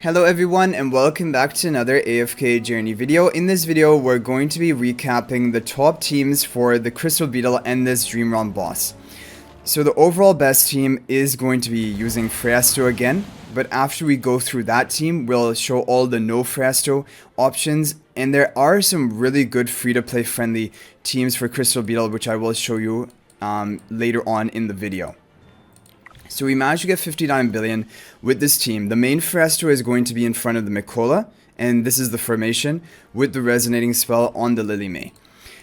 Hello everyone and welcome back to another AFK journey video. In this video, we're going to be recapping the top teams for the Crystal Beetle and this Dream Realm boss. So the overall best team is going to be using Phraesto again, but after we go through that team, we'll show all the no Phraesto options, and there are some really good free-to-play friendly teams for Crystal Beetle, which I will show you later on in the video. So we managed to get 59 billion with this team. The main Phraesto is going to be in front of the Mikola, and this is the formation with the resonating spell on the Lily May.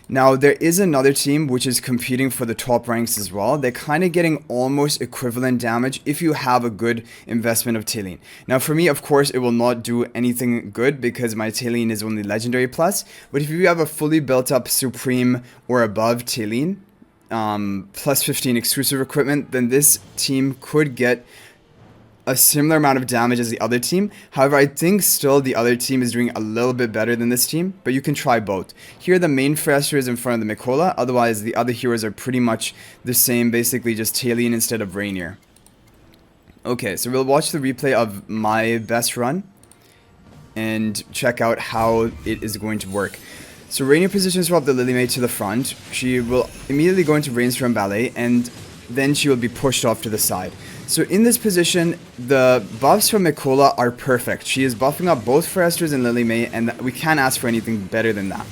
Now there is another team which is competing for the top ranks as well. They're kind of getting almost equivalent damage if you have a good investment of Tailene. Now for me, of course, it will not do anything good because my Tailene is only legendary plus, but if you have a fully built up Supreme or above Tailene, plus 15 exclusive equipment, then this team could get a similar amount of damage as the other team. However, I think still the other team is doing a little bit better than this team, but you can try both. Here the main Phraesto is in front of the Mikola, otherwise the other heroes are pretty much the same, basically just Tailene instead of Reinier. Okay, so we'll watch the replay of my best run and check out how it is going to work. So Reinier positions swap the Lily May to the front. She will immediately go into Rainstorm Ballet, and then she will be pushed off to the side. So in this position, the buffs from Mikola are perfect. She is buffing up both Phraestos and Lily May, and we can't ask for anything better than that.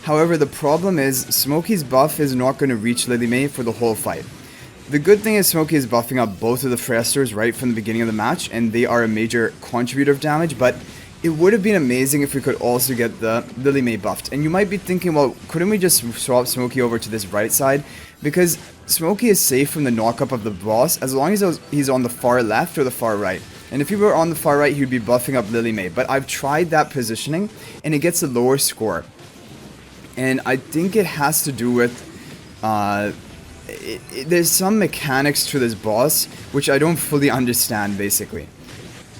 However, the problem is Smokey's buff is not going to reach Lily May for the whole fight. The good thing is Smokey is buffing up both of the Phraestos right from the beginning of the match, and they are a major contributor of damage, but it would have been amazing if we could also get the Lily May buffed. And you might be thinking, well, couldn't we just swap Smokey over to this right side? Because Smokey is safe from the knock-up of the boss as long as he's on the far left or the far right. And if he were on the far right, he would be buffing up Lily May. But I've tried that positioning, and it gets a lower score. And I think it has to do with there's some mechanics to this boss which I don't fully understand, basically.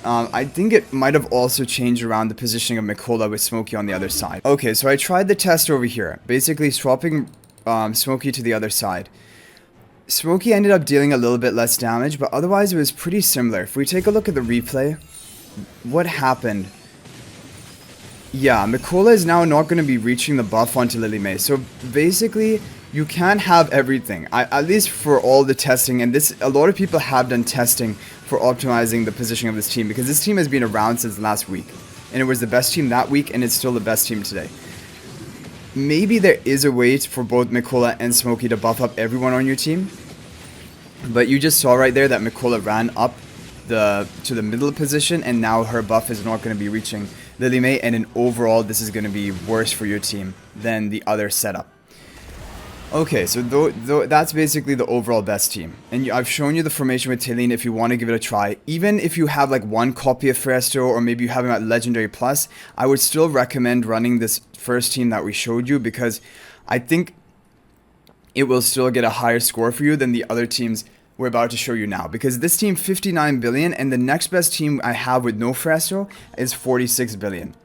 I think it might have also changed around the positioning of Mikola with Smokey on the other side. Okay, so I tried the test over here, basically swapping Smokey to the other side. Smokey ended up dealing a little bit less damage, but otherwise it was pretty similar. If we take a look at the replay, what happened? Yeah, Mikola is now not going to be reaching the buff onto Lily May. So basically, you can't have everything. At least for all the testing, and a lot of people have done testing for optimizing the positioning of this team, because this team has been around since last week, and it was the best team that week, and it's still the best team today. Maybe there is a way for both Mikola and Smokey to buff up everyone on your team, but you just saw right there that Mikola ran up to the middle position, and now her buff is not going to be reaching Lily May, and in overall this is going to be worse for your team than the other setup. Okay, so that's basically the overall best team. And I've shown you the formation with Tailene if you want to give it a try. Even if you have like one copy of Phraesto, or maybe you have him at Legendary Plus, I would still recommend running this first team that we showed you, because I think it will still get a higher score for you than the other teams we're about to show you now. Because this team 59 billion, and the next best team I have with no Phraesto is 46 billion.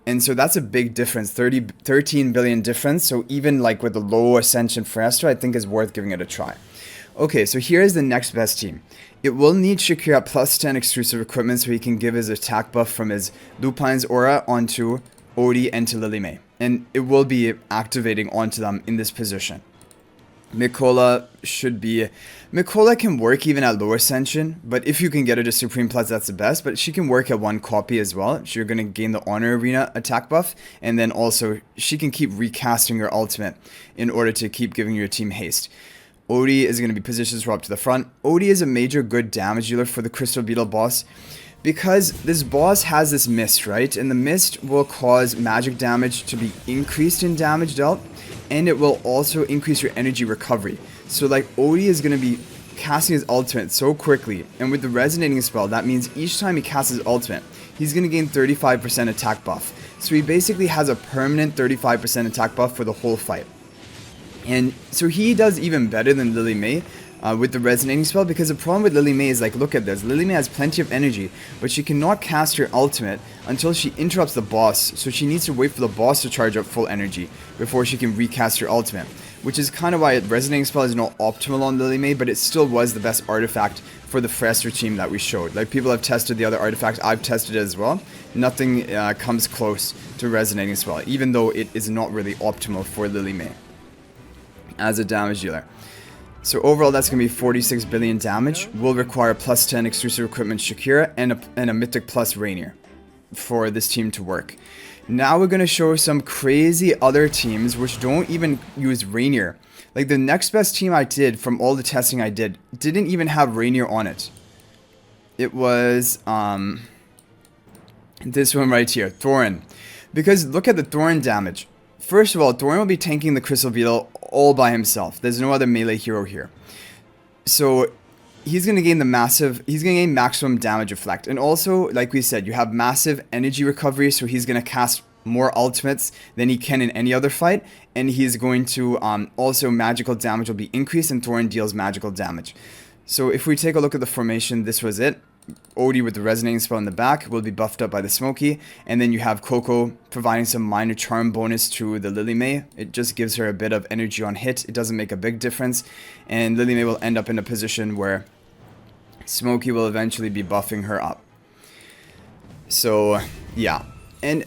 And so that's a big difference, 13 billion difference. So even like with the low Ascension Phraesto, I think is worth giving it a try. Okay, so here's the next best team. It will need Shakir at plus 10 exclusive equipment so he can give his attack buff from his Lupine's aura onto Odie and to Lily May. And it will be activating onto them in this position. Mikola can work even at lower Ascension, but if you can get her to Supreme Plus, that's the best. But she can work at one copy as well. You're going to gain the Honor Arena attack buff, and then also she can keep recasting her ultimate in order to keep giving your team haste. Odie is going to be positioned swap to the front. Odie is a major good damage dealer for the Crystal Beetle boss, because this boss has this mist, right? And the mist will cause magic damage to be increased in damage dealt, and it will also increase your energy recovery. So like Odie is going to be casting his ultimate so quickly, and with the resonating spell, that means each time he casts his ultimate, he's going to gain 35% attack buff. So he basically has a permanent 35% attack buff for the whole fight. And so he does even better than Lily May with the resonating spell, because the problem with Lily May is, like, look at this. Lily May has plenty of energy, but she cannot cast her ultimate until she interrupts the boss. So she needs to wait for the boss to charge up full energy before she can recast her ultimate. which is kind of why Resonating Spell is not optimal on Lily May, but it still was the best artifact for the Phraesto team that we showed. Like, people have tested the other artifacts, I've tested it as well. Nothing comes close to Resonating Spell, even though it is not really optimal for Lily May as a damage dealer. So overall, that's going to be 46 billion damage. Will require plus 10 exclusive equipment Shakira and a Mythic plus Reinier for this team to work. Now we're going to show some crazy other teams which don't even use Reinier. Like, the next best team I did from all the testing I did didn't even have Reinier on it. It was this one right here, Thorin. Because look at the Thorin damage. First of all, Thorin will be tanking the Crystal Beetle all by himself. There's no other melee hero here. So he's going to gain maximum damage effect. And also, like we said, you have massive energy recovery, so he's going to cast more ultimates than he can in any other fight. And he's going to, also magical damage will be increased, and Thorin deals magical damage. So if we take a look at the formation, this was it. Odie with the Resonating Spell in the back will be buffed up by the Smoky, and then you have Coco providing some minor charm bonus to the Lily May. It just gives her a bit of energy on hit. It doesn't make a big difference, and Lily May will end up in a position where Smoky will eventually be buffing her up. So yeah, and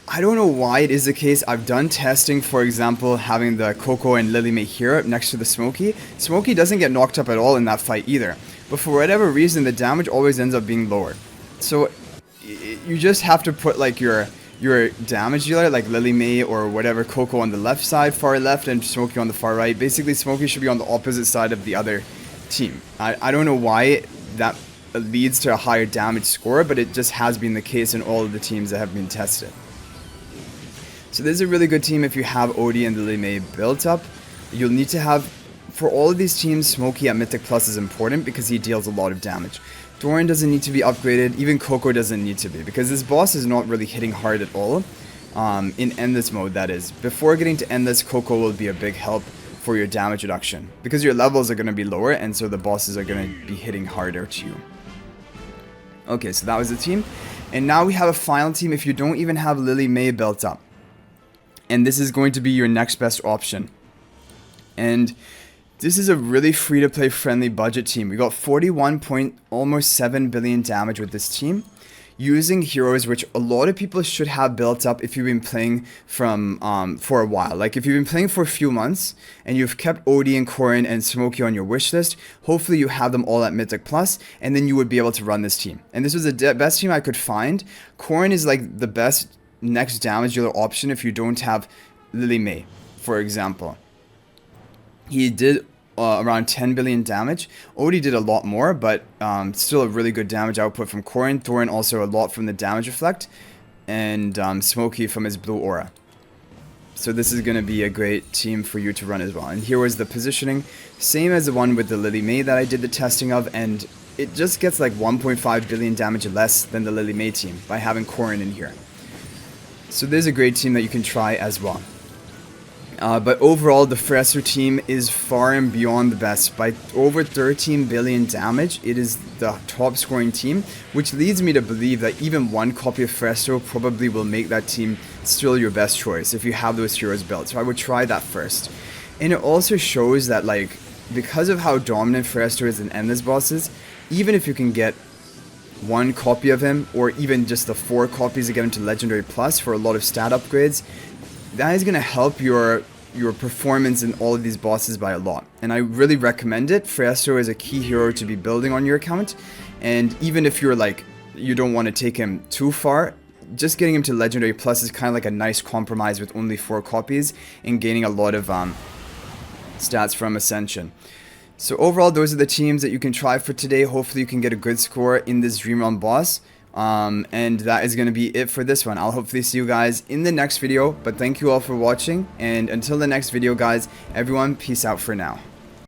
I don't know why it is the case. I've done testing, for example, having the Coco and Lily May here next to the Smoky. Smoky doesn't get knocked up at all in that fight either. But for whatever reason, the damage always ends up being lower. So you just have to put like your damage dealer, like Lily May or whatever, Coco on the left side, far left, and Smoky on the far right. Basically, Smoky should be on the opposite side of the other team. I don't know why that leads to a higher damage score, but it just has been the case in all of the teams that have been tested. So this is a really good team if you have Odie and Lily May built up. You'll need to have, for all of these teams, Smoky at Mythic Plus is important because he deals a lot of damage. Thorin doesn't need to be upgraded, even Coco doesn't need to be, because this boss is not really hitting hard at all. In Endless mode, that is. Before getting to Endless, Coco will be a big help for your damage reduction, because your levels are going to be lower, and so the bosses are going to be hitting harder to you. Okay, so that was the team. And now we have a final team if you don't even have Lily May built up. And this is going to be your next best option. And this is a really free-to-play friendly budget team. We got 41.7 billion damage with this team, using heroes which a lot of people should have built up if you've been playing for a while. Like, if you've been playing for a few months and you've kept Odie and Corrin and Smoky on your wish list, hopefully you have them all at Mythic Plus, and then you would be able to run this team. And this was the best team I could find. Corrin is like the best next damage dealer option if you don't have Lily May, for example. He did around 10 billion damage. Odie did a lot more, but still a really good damage output from Corrin. Thorin also a lot from the damage effect, and Smoky from his blue aura. So this is going to be a great team for you to run as well. And here was the positioning, same as the one with the Lily May that I did the testing of, and it just gets like 1.5 billion damage less than the Lily May team by having Corrin in here. So this is a great team that you can try as well. But overall, the Phraesto team is far and beyond the best. By over 13 billion damage, it is the top scoring team, which leads me to believe that even one copy of Phraesto probably will make that team still your best choice if you have those heroes built. So I would try that first. And it also shows that, like, because of how dominant Phraesto is in Endless bosses, even if you can get one copy of him, or even just the 4 copies to get him to Legendary Plus for a lot of stat upgrades, that is going to help your performance in all of these bosses by a lot. And I really recommend it. Phraesto is a key hero to be building on your account, and even if you're like, you don't want to take him too far, just getting him to Legendary Plus is kind of like a nice compromise with only 4 copies and gaining a lot of stats from Ascension. So overall, those are the teams that you can try for today. Hopefully you can get a good score in this Dream Realm boss. And that is going to be it for this one. I'll hopefully see you guys in the next video. But thank you all for watching. And until the next video, guys, everyone, peace out for now.